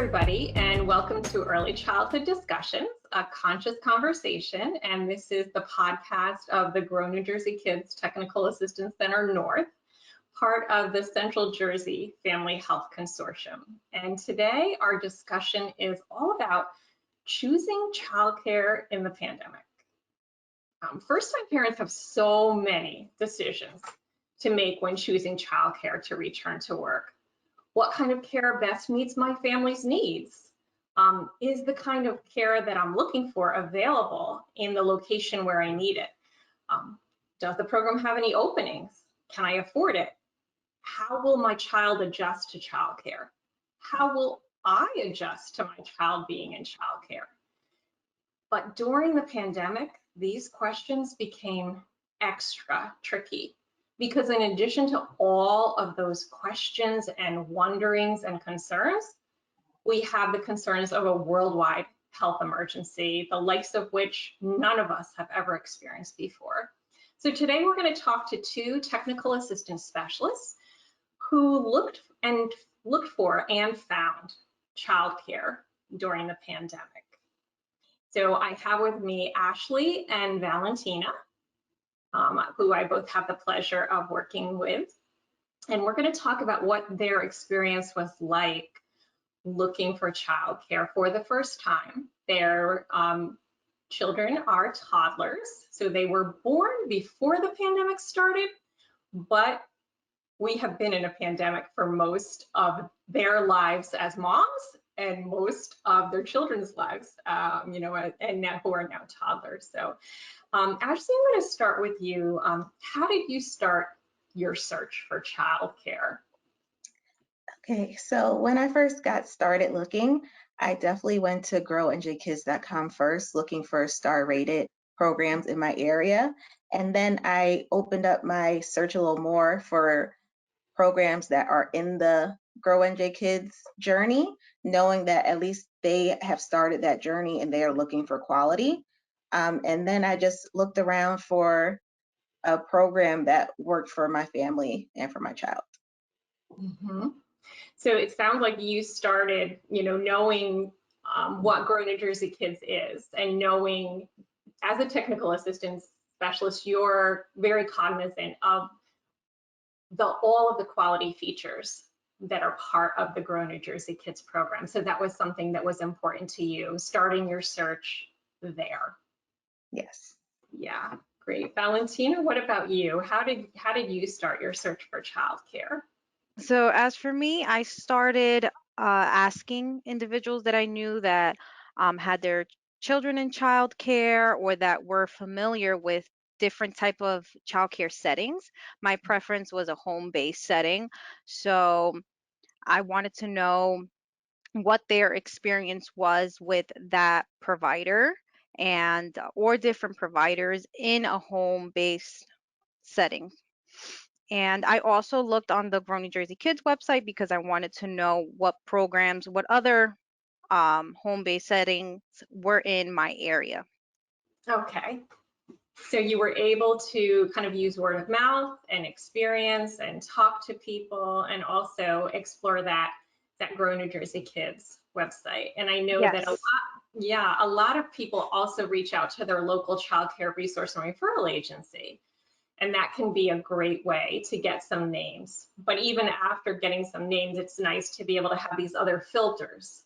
everybody, and welcome to Early Childhood Discussions, a conscious conversation. And this is the podcast of the Grow New Jersey Kids Technical Assistance Center North, part of the Central Jersey Family Health Consortium. And today our discussion is all about choosing childcare in the pandemic. First-time parents have so many decisions to make when choosing childcare to return to work. What kind of care best meets my family's needs? Is the kind of care that I'm looking for available in the location where I need it? Does the program have any openings? Can I afford it? How will my child adjust to childcare? How will I adjust to my child being in childcare? But during the pandemic, these questions became extra tricky, because in addition to all of those questions and wonderings and concerns, we have the concerns of a worldwide health emergency, the likes of which none of us have ever experienced before. So today we're going to talk to two technical assistance specialists who looked for and found childcare during the pandemic. So I have with me Ashlee and Valentina, who I both have the pleasure of working with. And we're going to talk about what their experience was like looking for childcare for the first time. Their children are toddlers, so they were born before the pandemic started, but we have been in a pandemic for most of their lives as moms and most of their children's lives, and now who are now toddlers. So Ashlee, I'm going to start with you. How did you start your search for childcare? Okay, so when I first got started looking, I definitely went to GNJKTAS.com first, looking for star-rated programs in my area. And then I opened up my search a little more for programs that are in the Grow NJ Kids journey, knowing that at least they have started that journey and they are looking for quality. And then I just looked around for a program that worked for my family and for my child. Mm-hmm. So it sounds like you started, knowing what Grow New Jersey Kids is, and knowing as a technical assistance specialist, you're very cognizant of all of the quality features that are part of the Grow New Jersey Kids program. So that was something that was important to you, starting your search there. Yes. Yeah, great. Valentina, what about you? How did you start your search for childcare? So as for me, I started asking individuals that I knew that had their children in childcare or that were familiar with different type of childcare settings. My preference was a home-based setting, so I wanted to know what their experience was with that provider and or different providers in a home-based setting. And I also looked on the Grow New Jersey Kids website because I wanted to know what programs, what other home-based settings were in my area. Okay. So you were able to kind of use word of mouth and experience and talk to people and also explore that Grow New Jersey Kids website. And I know that a lot of people also reach out to their local child care resource and referral agency. And that can be a great way to get some names. But even after getting some names, it's nice to be able to have these other filters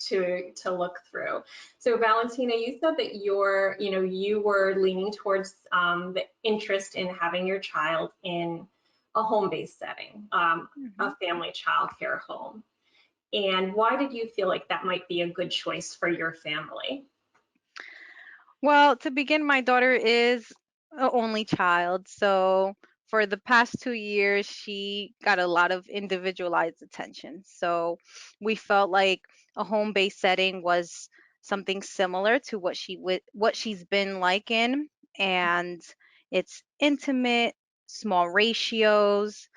to look through. So Valentina, you said that you were leaning towards the interest in having your child in a home-based setting, a family child care home. And why did you feel like that might be a good choice for your family? Well, to begin, my daughter is an only child, so for the past 2 years, she got a lot of individualized attention. So we felt like a home-based setting was something similar to what she's been like in, and it's intimate, small ratios.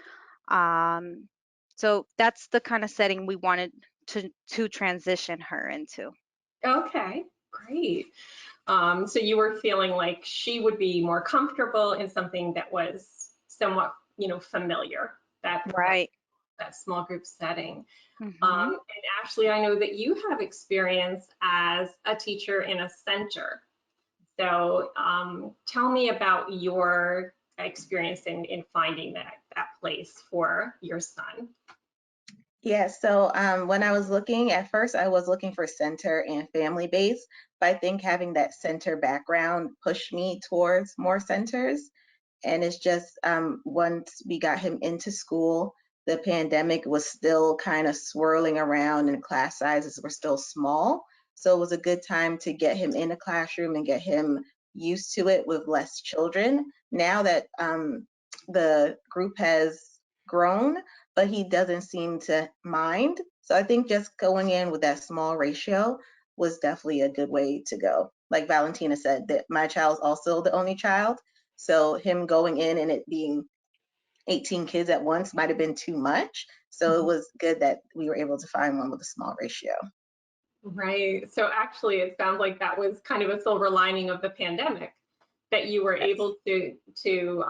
Um, so that's the kind of setting we wanted to transition her into. Okay, great. So you were feeling like she would be more comfortable in something that was somewhat, familiar. Right. that small group setting. Mhm. And Ashlee, I know that you have experience as a teacher in a center. So tell me about your experience in finding that place for your son. Yeah, so when I was looking, at first I was looking for center and family based, but I think having that center background pushed me towards more centers. And it's just once we got him into school, the pandemic was still kind of swirling around and class sizes were still small. So it was a good time to get him in a classroom and get him used to it with less children. Now that the group has grown, but he doesn't seem to mind. So I think just going in with that small ratio was definitely a good way to go. Like Valentina said, that my child's also the only child. So him going in and it being 18 kids at once might have been too much. So it was good that we were able to find one with a small ratio. Right. So actually, it sounds like that was kind of a silver lining of the pandemic, that you were Yes. able to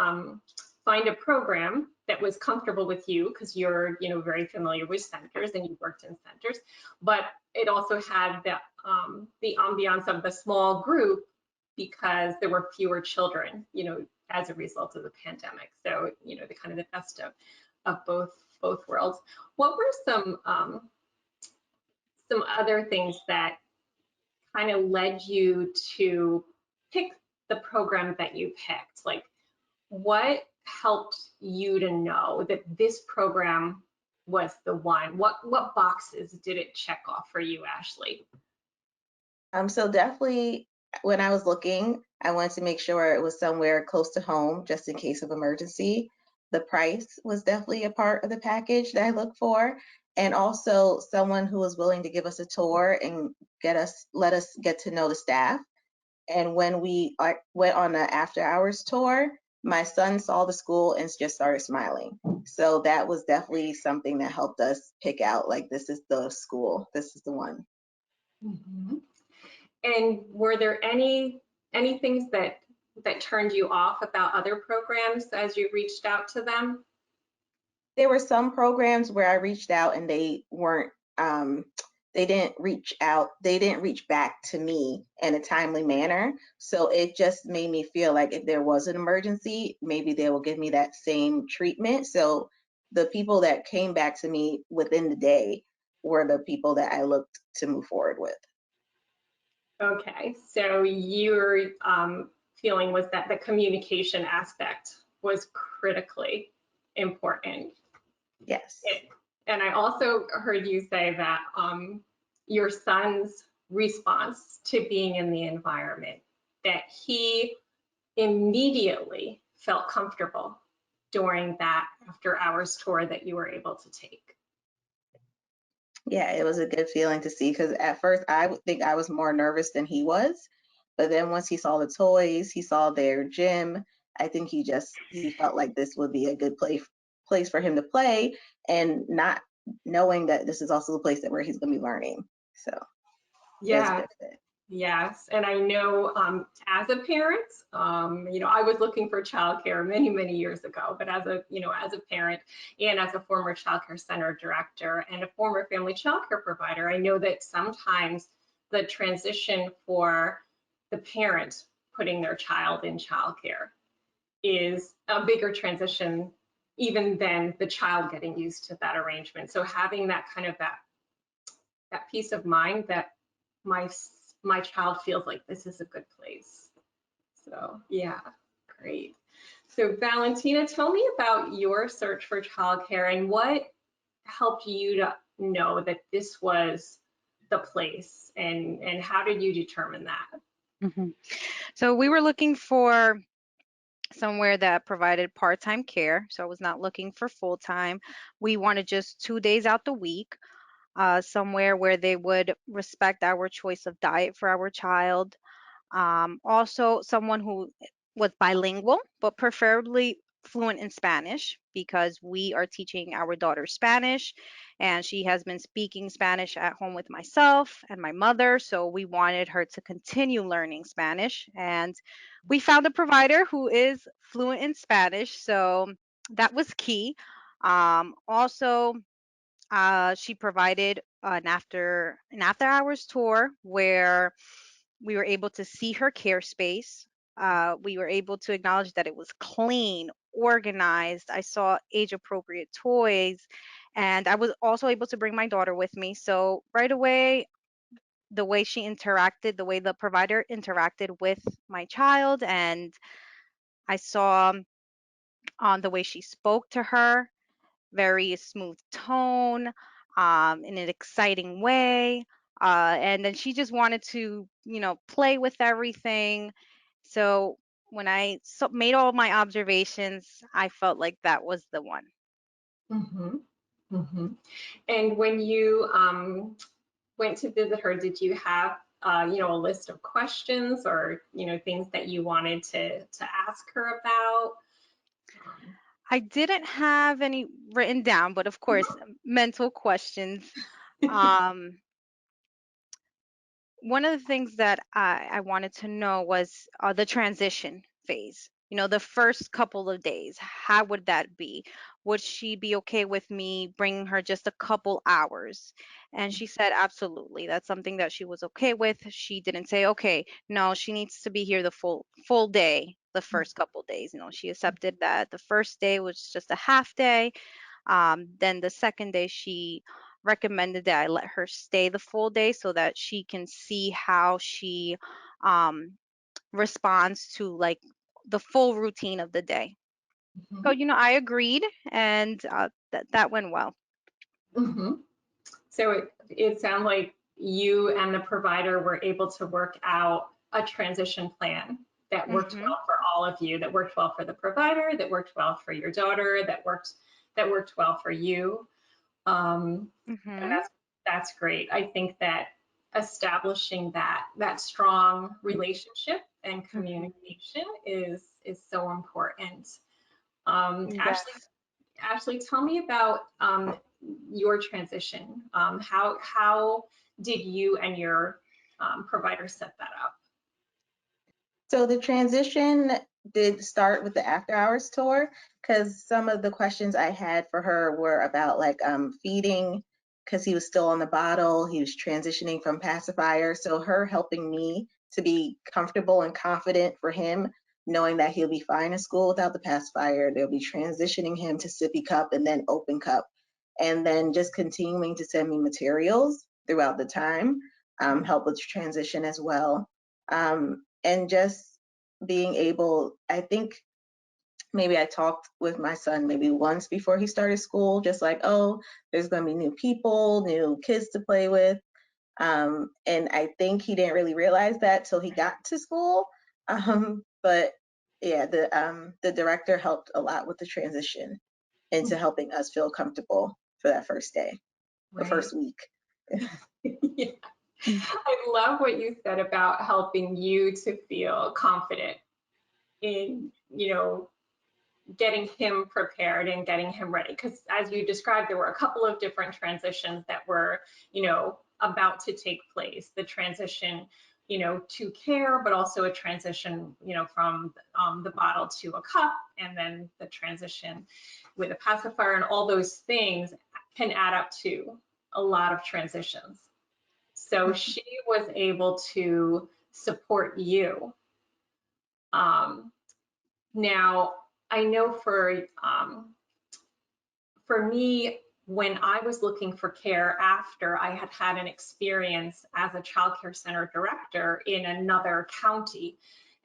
find a program that was comfortable with you because you're very familiar with centers and you worked in centers, but it also had the ambiance of the small group because there were fewer children, as a result of the pandemic. So the kind of the best of both worlds. What were some other things that kind of led you to pick the program that you picked? Like, what helped you to know that this program was the one? What boxes did it check off for you, Ashlee? So definitely when I was looking, I wanted to make sure it was somewhere close to home just in case of emergency. The price was definitely a part of the package that I look for. And also someone who was willing to give us a tour and let us get to know the staff. And when we went on an after hours tour, my son saw the school and just started smiling. So that was definitely something that helped us pick out, like, this is the school, this is the one. Mhm. And were there any things that turned you off about other programs as you reached out to them? There were some programs where I reached out and they didn't reach back to me in a timely manner. So it just made me feel like if there was an emergency, maybe they will give me that same treatment. So the people that came back to me within the day were the people that I looked to move forward with. Okay, so your feeling was that the communication aspect was critically important. Yes. And I also heard you say that your son's response to being in the environment, that he immediately felt comfortable during that after hours tour that you were able to take. Yeah, it was a good feeling to see because at first I would think I was more nervous than he was. But then once he saw the toys, he saw their gym, I think he felt like this would be a good place for him to play and not knowing that this is also the place that where he's gonna be learning. So it was a Yeah, good fit. yes, and I know as a parent, I was looking for childcare many years ago, but as a parent and as a former childcare center director and a former family childcare provider, I know that sometimes the transition for the parent putting their child in childcare is a bigger transition even than the child getting used to that arrangement. So having that kind of that peace of mind that my my child feels like this is a good place. So yeah, great. So Valentina, tell me about your search for childcare and what helped you to know that this was the place, and how did you determine that? Mhm. So we were looking for somewhere that provided part-time care. So I was not looking for full-time. We wanted just 2 days out the week, somewhere where they would respect our choice of diet for our child. Also, someone who was bilingual, but preferably fluent in Spanish because we are teaching our daughter Spanish and she has been speaking Spanish at home with myself and my mother. So we wanted her to continue learning Spanish. And we found a provider who is fluent in Spanish. So that was key. Also, she provided an after hours tour where we were able to see her care space. We were able to acknowledge that it was clean, organized. I saw age appropriate toys, and I was also able to bring my daughter with me. So right away, the way she interacted, the way the provider interacted with my child, and I saw on the way she spoke to her, very smooth tone, in an exciting way. And then she just wanted to, play with everything. So when I made all my observations, I felt like that was the one. Mm-hmm. Mm-hmm. And when you went to visit her, did you have a list of questions or things that you wanted to ask her about? Um, I didn't have any written down, but of course, mental questions. Um, One of the things that I wanted to know was the transition phase. The first couple of days, how would that be? Would she be okay with me bringing her just a couple hours? And she said, absolutely. That's something that she was okay with. She didn't say, okay, no, she needs to be here the full day, the first couple days. She accepted that the first day was just a half day. Then the second day, she recommended that I let her stay the full day so that she can see how she um, responds to like the full routine of the day. So, mhm, I agreed, and that went well. mhm. So it sounds like you and the provider were able to work out a transition plan that worked Hmm. well for all of you, that worked well for the provider, that worked well for your daughter, that worked well for you. And Hmm. that's great. I think that establishing that strong relationship and Hmm. communication is so important. Ashley, Yes. Ashley, tell me about your transition. How did you and your provider set that up? So the transition did start with the after hours tour because some of the questions I had for her were about like feeding because he was still on the bottle, he was transitioning from pacifier. So her helping me to be comfortable and confident for him, knowing that he'll be fine in school without the pacifier. They'll be transitioning him to sippy cup and then open cup. And then just continuing to send me materials throughout the time, help with transition as well. And just being able, I think maybe I talked with my son maybe once before he started school, just like, oh, there's going to be new people, new kids to play with. And I think he didn't really realize that till he got to school. But yeah, the director helped a lot with the transition into helping us feel comfortable for that first day, the Right. first week. Yeah. I love what you said about helping you to feel confident in, getting him prepared and getting him ready. Because as you described, there were a couple of different transitions that were, about to take place. The transition, to care, but also a transition, from the bottle to a cup, and then the transition with a pacifier, and all those things can add up to a lot of transitions. So she was able to support you. Um, Now, I know for me, when I was looking for care after I had had an experience as a child care center director in another county,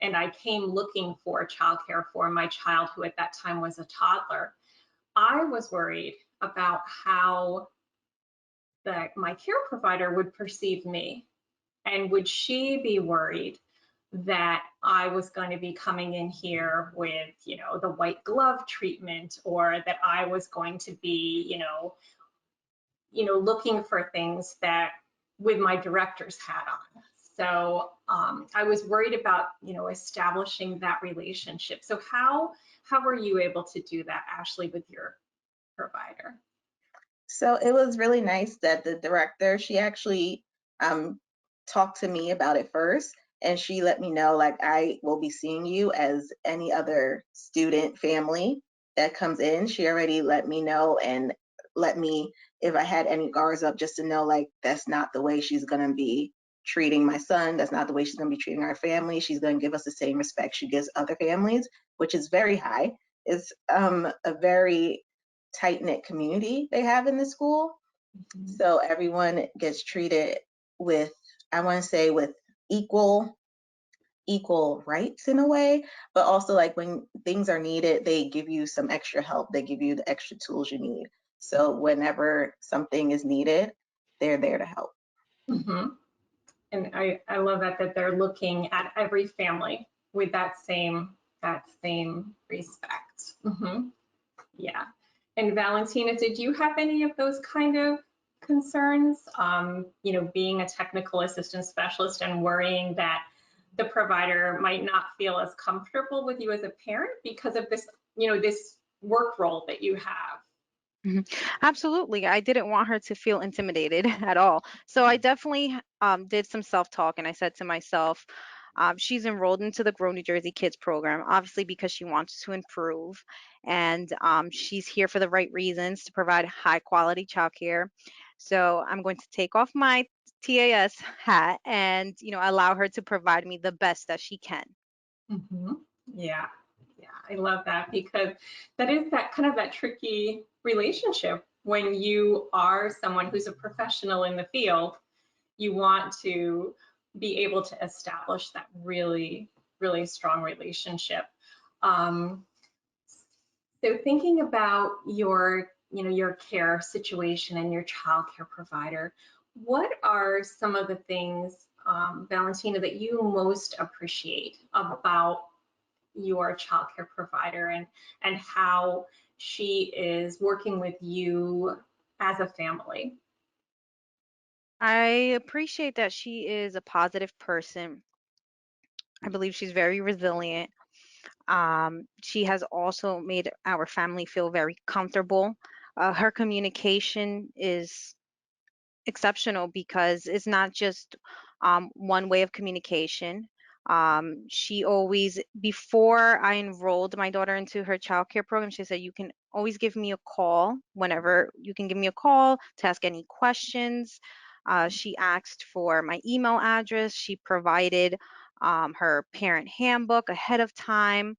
and I came looking for childcare for my child who at that time was a toddler, I was worried about how my care provider would perceive me. And would she be worried that I was going to be coming in here with, the white glove treatment, or that I was going to be, looking for things that with my director's hat on. So I was worried about, establishing that relationship. So how were you able to do that, Ashlee, with your provider? So it was really nice that the director, she actually um, talked to me about it first. And she let me know, like, I will be seeing you as any other student family. that comes in, she already let me know and let me, if I had any guards up, just to know like that's not the way she's gonna be treating my son. That's not the way she's gonna be treating our family. She's gonna give us the same respect she gives other families, which is very high. It's a very tight-knit community they have in the school. So everyone gets treated with, I want to say, with equal rights in a way, but also like when things are needed, they give you some extra help. They give you the extra tools you need. So whenever something is needed, they're there to help. Mm-hmm. And I love that they're looking at every family with that same respect. Mm-hmm. Yeah. And Valentina, did you have any of those kind of concerns? Being a technical assistance specialist and worrying that the provider might not feel as comfortable with you as a parent because of this, this work role that you have. Mhm. Absolutely. I didn't want her to feel intimidated at all. So I definitely did some self-talk and I said to myself, she's enrolled into the Grow New Jersey Kids program, obviously because she wants to improve. And she's here for the right reasons to provide high quality childcare. So I'm going to take off my TAS hat and, allow her to provide me the best that she can. Mm-hmm. Yeah. Yeah. I love that because that is that kind of that tricky relationship when you are someone who's a professional in the field. You want to be able to establish that really, really strong relationship. Um, so thinking about your care situation and your childcare provider, what are some of the things, Valentina, that you most appreciate about your childcare provider and how she is working with you as a family? I appreciate that she is a positive person. I believe she's very resilient. She has also made our family feel very comfortable. Her communication is exceptional because it's not just one way of communication. She always, before I enrolled my daughter into her childcare program, she said, you can always give me a call whenever you can give me a call to ask any questions. She asked for my email address. She provided her parent handbook ahead of time.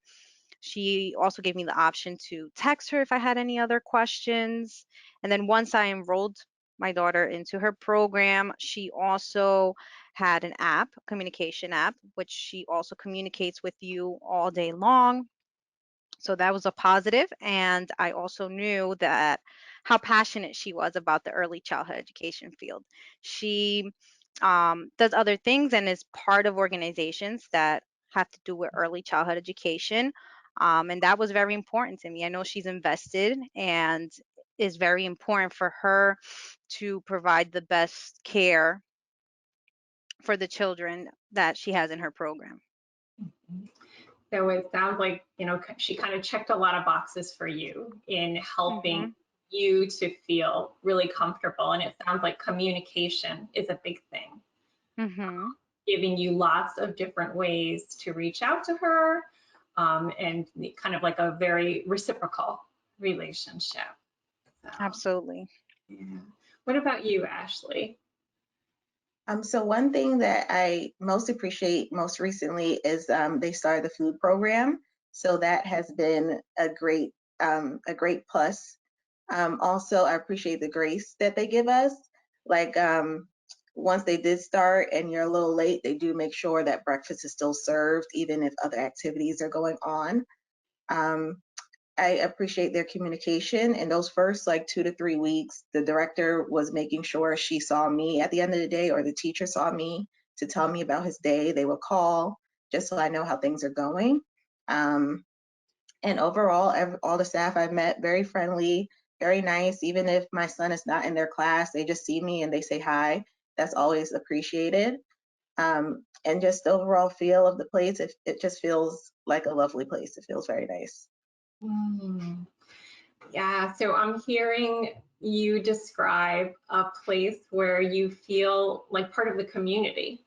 She also gave me the option to text her if I had any other questions. And then once I enrolled my daughter into her program, she also had an app, a communication app, which she also communicates with you all day long. So that was a positive, and I also knew that how passionate she was about the early childhood education field. She does other things and is part of organizations that have to do with early childhood education. And that was very important to me. I know she's invested and is very important for her to provide the best care for the children that she has in her program. So it sounds like, she kind of checked a lot of boxes for you in helping Hmm. you to feel really comfortable. And it sounds like communication is a big thing, Hmm. giving you lots of different ways to reach out to her, and kind of like a very reciprocal relationship. So, Absolutely. yeah. What about you, Ashlee? So one thing that I most appreciate most recently is they started the food program. So that has been a great plus. Also, I appreciate the grace that they give us. Like once they did start and you're a little late, they do make sure that breakfast is still served, even if other activities are going on. Um, I appreciate their communication. In those first like 2 to 3 weeks, the director was making sure she saw me at the end of the day, or the teacher saw me to tell me about his day. They would call just so I know how things are going. Um, and overall, all the staff I've met, very friendly, very nice. Even if my son is not in their class, they just see me and they say hi. That's always appreciated. And just the overall feel of the place, it just feels like a lovely place. It feels very nice. Mm. Yeah, so I'm hearing you describe a place where you feel like part of the community,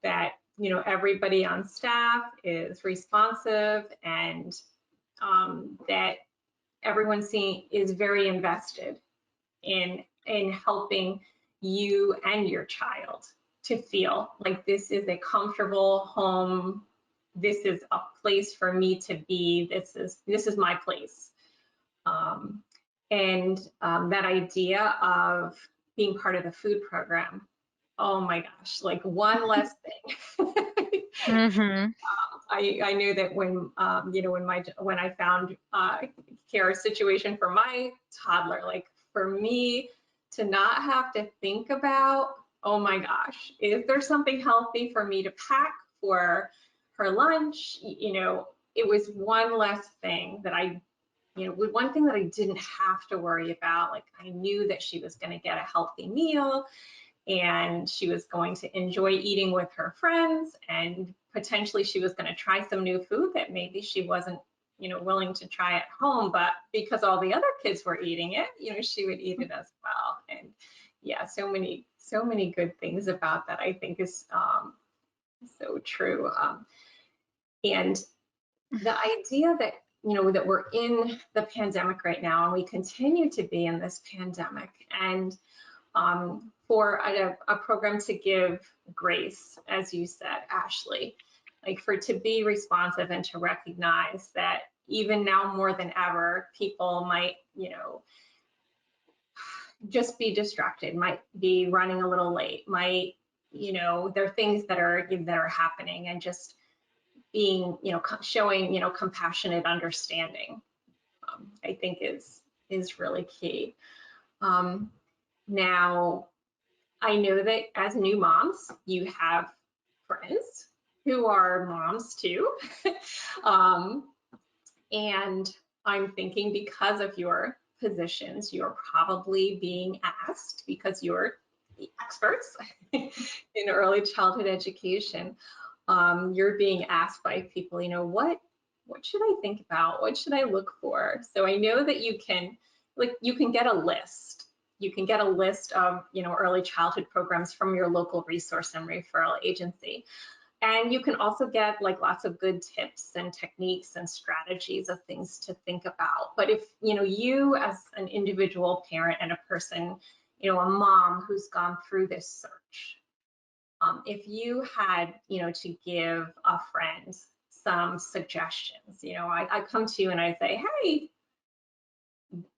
that everybody on staff is responsive and that everyone is very invested in helping you and your child to feel like this is a comfortable home. This is a place for me to be. This is my place. That idea of being part of the food program, oh my gosh, like one less thing. Mm-hmm. I knew that when when I found care situation for my toddler, like for me to not have to think about, oh my gosh, is there something healthy for me to pack for her lunch? It was one less thing that one thing that I didn't have to worry about. Like I knew that she was going to get a healthy meal and she was going to enjoy eating with her friends, and potentially she was going to try some new food that maybe she wasn't willing to try at home, but because all the other kids were eating it, she would eat it as well. And yeah, so many good things about that, I think, is so true. And the idea that that we're in the pandemic right now, and we continue to be in this pandemic, and for a program to give grace, as you said, Ashlee, like to be responsive and to recognize that even now more than ever, people might, just be distracted, might be running a little late, might, there are things that are happening, and just being, showing, compassionate understanding, I think is really key. Now, I know that as new moms, you have friends who are moms too. And I'm thinking because of your positions, you're probably being asked, because you're the experts in early childhood education, you're being asked by people, what should I think about? What should I look for? So I know that you can get a list. You can get a list of, early childhood programs from your local resource and referral agency. And you can also get lots of good tips and techniques and strategies of things to think about. But if, you as an individual parent and a person, a mom who's gone through this search, if you had, to give a friend some suggestions, I come to you and I say, hey,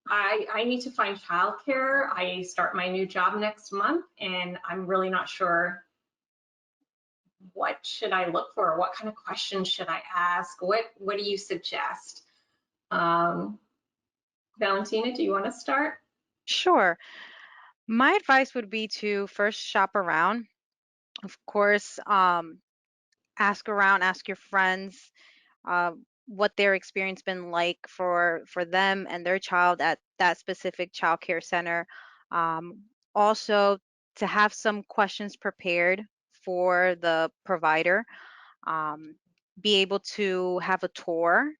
I need to find childcare. I start my new job next month and I'm really not sure what should I look for? What kind of questions should I ask? What do you suggest? Valentina, do you want to start? Sure. My advice would be to first shop around. Of course, ask around, ask your friends uh, what their experience been like for them and their child at that specific child care center. Also, to have some questions prepared for the provider. Um, be able to have a tour,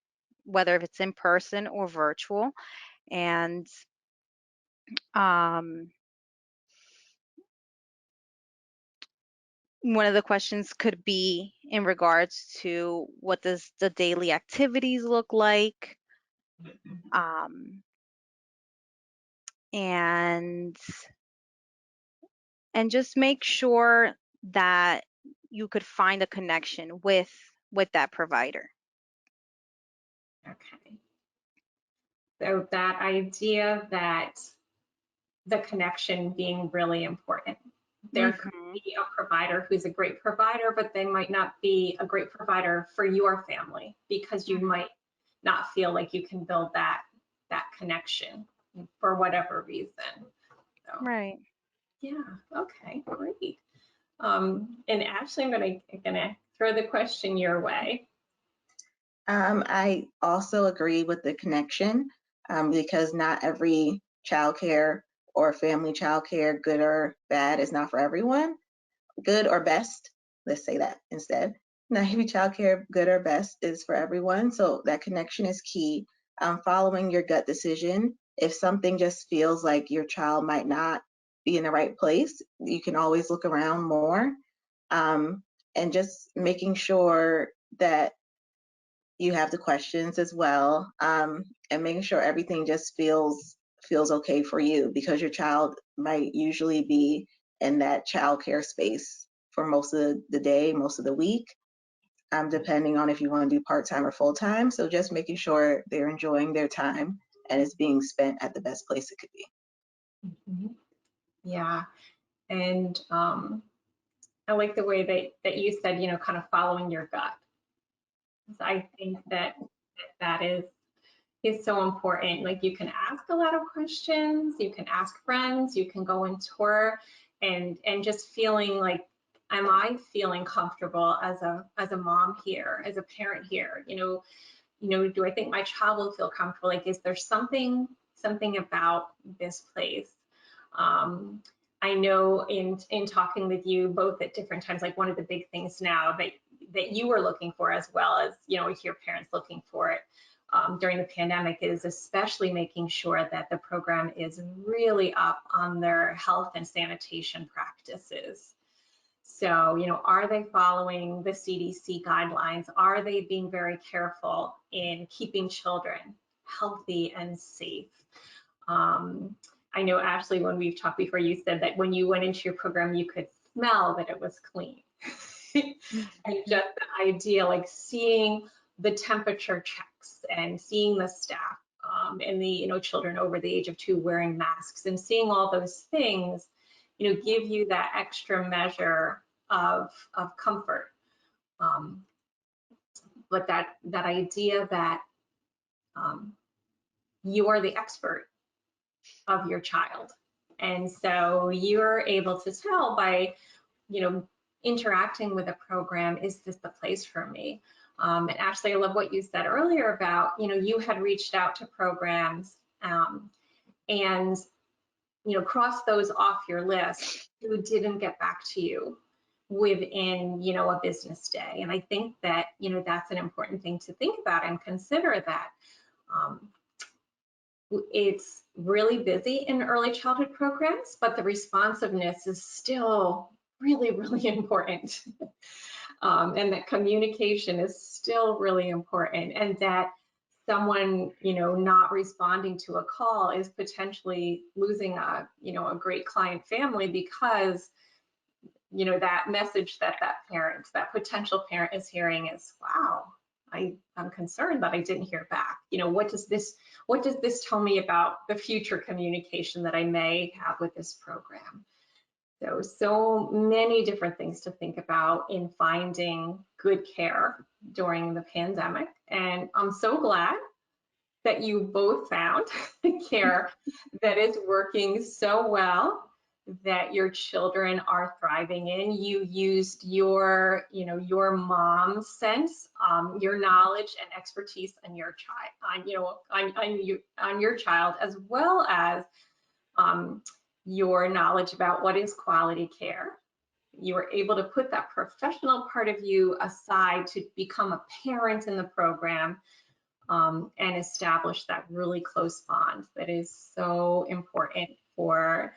whether if it's in person or virtual, and um, one of the questions could be in regards to what does the daily activities look like, um, and just make sure that you could find a connection with that provider. Okay. So that idea that the connection being really important. There could Mm-hmm. be a provider who's a great provider, but they might not be a great provider for your family because you might not feel like you can build that connection for whatever reason. So, Right. yeah, okay, great. And Ashlee, I'm gonna throw the question your way. I also agree with the connection because not every childcare or family childcare, good or bad, is not for everyone. Good or best, let's say that instead. Not every childcare, good or best, is for everyone. So that connection is key. Following your gut decision. If something just feels like your child might not be in the right place, you can always look around more. And just making sure that you have the questions as well, and making sure everything just feels okay for you, because your child might usually be in that child care space for most of the day, most of the week, depending on if you want to do part-time or full-time. So just making sure they're enjoying their time and it's being spent at the best place it could be. Mhm. Yeah, and I like the way that you said, kind of following your gut. I think that is so important. Like, you can ask a lot of questions, you can ask friends, you can go and tour, and just feeling like, am I feeling comfortable as a mom here, as a parent here? Do I think my child will feel comfortable? Like, is there something about this place? Um, I know in talking with you both at different times, like, one of the big things now that you were looking for, as well as, we hear parents looking for it during the pandemic, is especially making sure that the program is really up on their health and sanitation practices. So, are they following the CDC guidelines? Are they being very careful in keeping children healthy and safe? I know, Ashlee, when we've talked before, you said that when you went into your program, you could smell that it was clean. And just the idea, like seeing the temperature checks and seeing the staff and the children over the age of 2 wearing masks, and seeing all those things, give you that extra measure of comfort. But that idea that you are the expert of your child, and so you're able to tell by interacting with a program, is this the place for me? And Ashlee, I love what you said earlier about, you had reached out to programs and, crossed those off your list who didn't get back to you within, a business day. And I think that, that's an important thing to think about and consider, that it's really busy in early childhood programs, but the responsiveness is still really, really important. And that communication is still really important, and that someone, not responding to a call is potentially losing a great client family, because, that message that potential parent is hearing is, wow, I'm concerned that I didn't hear back. What does this tell me about the future communication that I may have with this program? So many different things to think about in finding good care during the pandemic. And I'm so glad that you both found care that is working so well, that your children are thriving in. You used your mom sense, your knowledge and expertise on your child, on your child, as well as your knowledge about what is quality care. You were able to put that professional part of you aside to become a parent in the program, and establish that really close bond that is so important for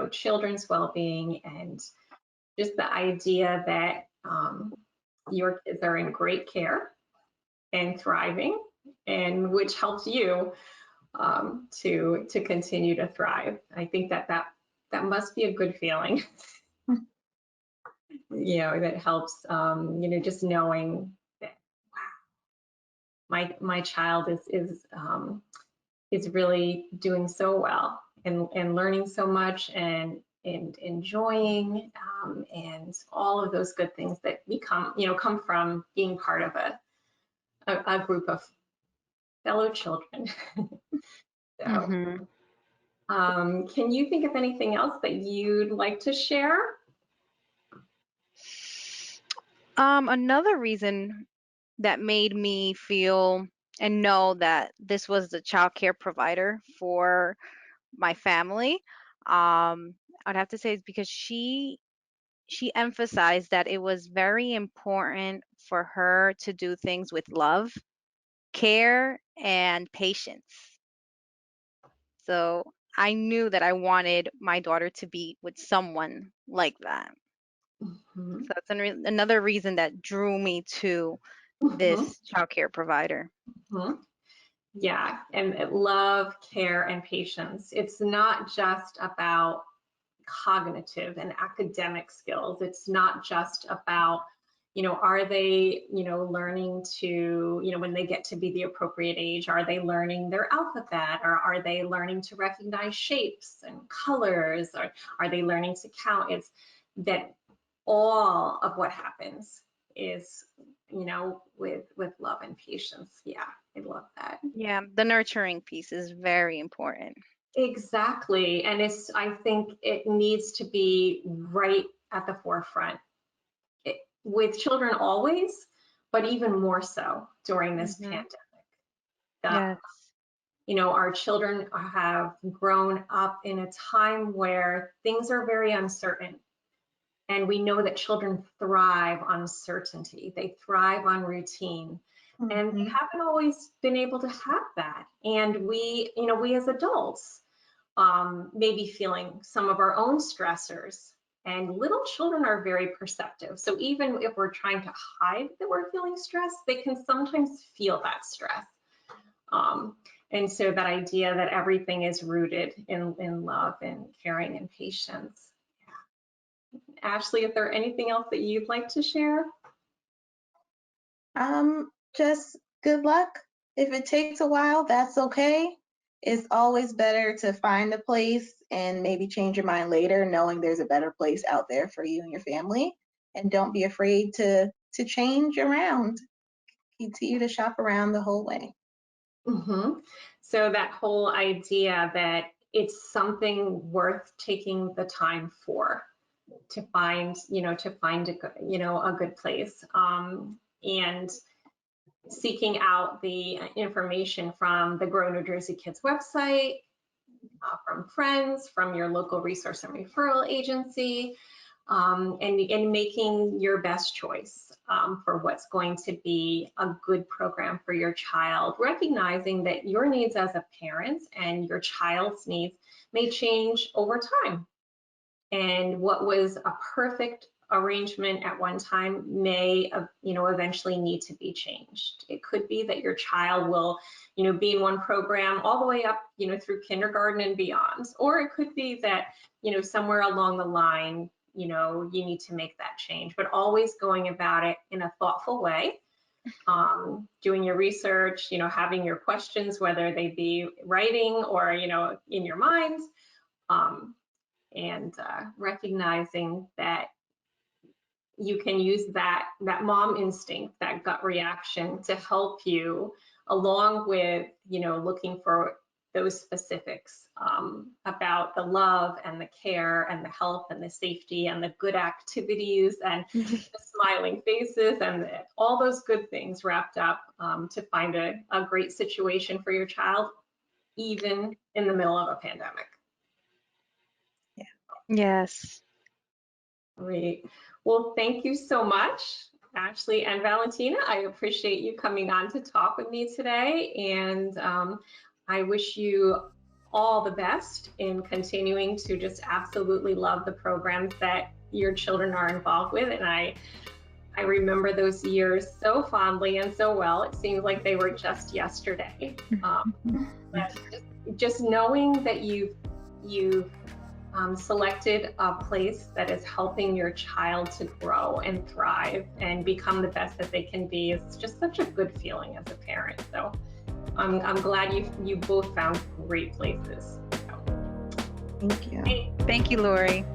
children's well-being, and just the idea that your kids are in great care and thriving, and which helps you to continue to thrive. I think that must be a good feeling. That helps, just knowing that, wow, my child is really doing so well, and learning so much, and enjoying, and all of those good things that come from being part of a group of fellow children. So, Mhm. can you think of anything else that you'd like to share? Another reason that made me feel and know that this was the child care provider for my family, I'd have to say, is because she emphasized that it was very important for her to do things with love, care, and patience. So I knew that I wanted my daughter to be with someone like that. Mhm. So that's another reason that drew me to this child care provider. Mhm. Yeah, and love, care, and patience. It's not just about cognitive and academic skills. It's not just about, are they, learning to, when they get to be the appropriate age, are they learning their alphabet, or are they learning to recognize shapes and colors, or are they learning to count? It's that all of what happens is, with love and patience. Yeah, I love that. Yeah, the nurturing piece is very important. Exactly. And I think it needs to be right at the forefront with children always, but even more so during this Hmm. pandemic. That, Yes. our children have grown up in a time where things are very uncertain. And we know that children thrive on certainty. They thrive on routine. And they haven't always been able to have that. And we as adults, maybe feeling some of our own stressors. And little children are very perceptive. So even if we're trying to hide that we're feeling stressed, they can sometimes feel that stress. And so that idea that everything is rooted in love and caring and patience. Ashlee, is there anything else that you'd like to share? Just good luck. If it takes a while, that's okay. It's always better to find a place and maybe change your mind later, knowing there's a better place out there for you and your family. And don't be afraid to change around. Continue to shop around the whole way. Mm-hmm. So that whole idea that it's something worth taking the time for, to find a good place, and seeking out the information from the Grow New Jersey Kids website, from friends, from your local resource and referral agency, and making your best choice for what's going to be a good program for your child, recognizing that your needs as a parent and your child's needs may change over time. And what was a perfect arrangement at one time may, eventually need to be changed. It could be that your child will, be in one program all the way up, through kindergarten and beyond. Or it could be that, somewhere along the line, you need to make that change, but always going about it in a thoughtful way, doing your research, having your questions, whether they be writing or, in your mind, and recognizing that you can use that mom instinct, that gut reaction, to help you, along with, looking for those specifics about the love and the care and the health and the safety and the good activities and the smiling faces and all those good things wrapped up, to find a great situation for your child, even in the middle of a pandemic. Yes. Great. Well, thank you so much, Ashlee and Valentina. I appreciate you coming on to talk with me today, and I wish you all the best in continuing to just absolutely love the programs that your children are involved with. And I remember those years so fondly and so well. It seems like they were just yesterday. But just knowing that you've selected a place that is helping your child to grow and thrive and become the best that they can be is just such a good feeling as a parent. So I'm glad you both found great places. So, Thank you. Thank you, Lori.